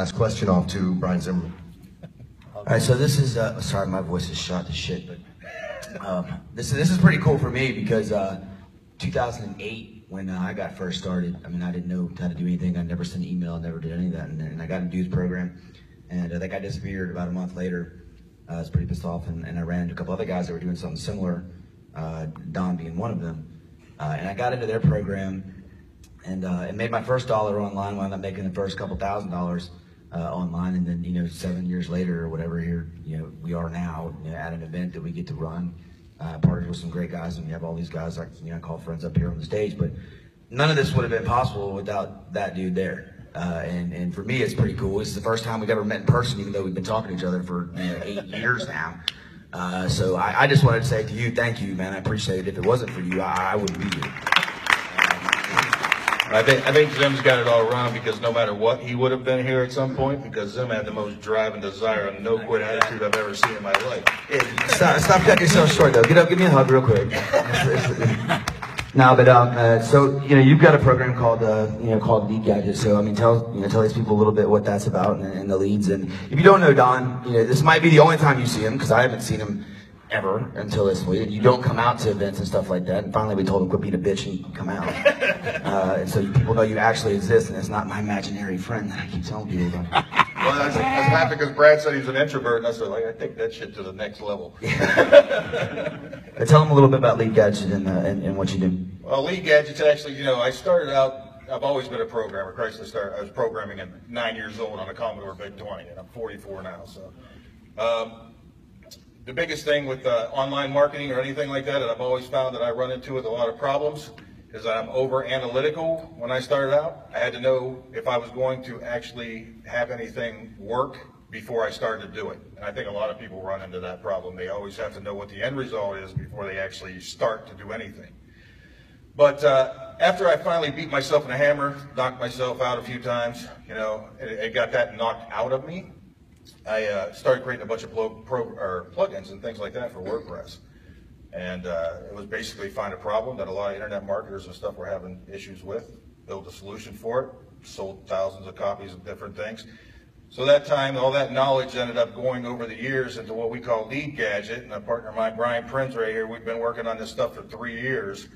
last question off to Brian Zimmerman. All right, so this is, sorry, my voice is shot to shit, but this is pretty cool for me because 2008, when I got first started, I mean, I didn't know how to do anything. I never sent an email, never did any of that, and I got into Dude's program, and that guy disappeared about a month later. I was pretty pissed off, and I ran into a couple other guys that were doing something similar, Don being one of them, and I got into their program, and made my first dollar online. Wound up making the first couple $1,000s online, and then 7 years later or whatever, here we are now at an event that we get to run, partnered with some great guys, and we have all these guys like I call friends up here on the stage. But none of this would have been possible without that dude there. And for me, it's pretty cool. This is the first time we've ever met in person, even though we've been talking to each other for 8 years now. So I just wanted to say to you, thank you, man. I appreciate it. If it wasn't for you, I wouldn't be here. I think Zim's got it all wrong, because no matter what, he would have been here at some point, because Zim had the most drive and desire and no quit attitude I've ever seen in my life. Stop cutting yourself short, though. Get up, give me a hug real quick. No, but so you've got a program called called Lead Gadget. So I mean, tell these people a little bit what that's about and the leads. And if you don't know Don, this might be the only time you see him, because I haven't seen him ever until this week. You don't come out to events and stuff like that. And finally, we told him quit being a bitch and come out. And so people know you actually exist, and it's not my imaginary friend that I keep telling people about. Well, I was happy because Brad said he's an introvert, and I said, I take that shit to the next level. Tell them a little bit about Lead Gadget and what you do. Well, Lead Gadget's actually, I started out, I've always been a programmer. I was programming at 9 years old on a Commodore VIC-20, and I'm 44 now. So the biggest thing with online marketing or anything like that I've always found that I run into with a lot of problems is that I'm over analytical. When I started out, I had to know if I was going to actually have anything work before I started to do it. And I think a lot of people run into that problem. They always have to know what the end result is before they actually start to do anything. But after I finally beat myself in a hammer, knocked myself out a few times, it got that knocked out of me, I started creating a bunch of plugins and things like that for WordPress. And it was basically find a problem that a lot of internet marketers and stuff were having issues with, build a solution for it, sold thousands of copies of different things. So that time, all that knowledge ended up going over the years into what we call Lead Gadget. And a partner of mine, Brian Prinz, right here, we've been working on this stuff for 3 years,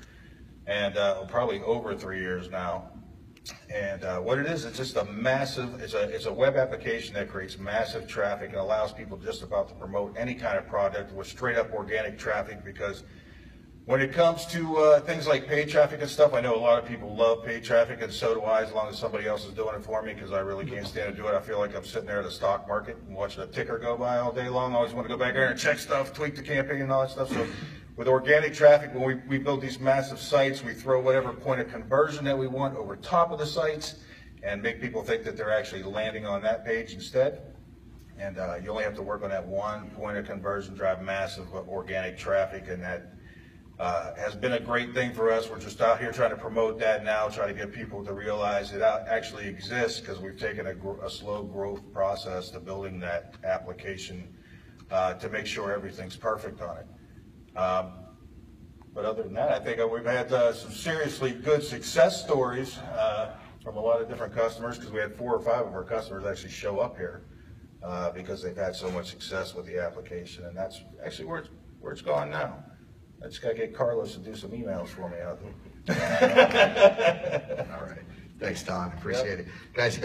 and probably over 3 years now. And what it is, it's just a massive, it's a web application that creates massive traffic and allows people just about to promote any kind of product with straight up organic traffic. Because when it comes to things like paid traffic and stuff, I know a lot of people love paid traffic, and so do I, as long as somebody else is doing it for me, because I really can't stand to do it. I feel like I'm sitting there at the stock market and watching a ticker go by all day long. I always want to go back there and check stuff, tweak the campaign and all that stuff. So with organic traffic, when we build these massive sites, we throw whatever point of conversion that we want over top of the sites and make people think that they're actually landing on that page instead. And you only have to work on that one point of conversion, drive massive organic traffic, and that has been a great thing for us. We're just out here trying to promote that now, try to get people to realize it actually exists, because we've taken a slow growth process to building that application to make sure everything's perfect on it. But other than that, I think we've had some seriously good success stories from a lot of different customers, because we had 4 or 5 of our customers actually show up here because they've had so much success with the application, and that's actually where it's gone now. I just got to get Carlos to do some emails for me out there. All right. Thanks, Don. Appreciate it. Guys.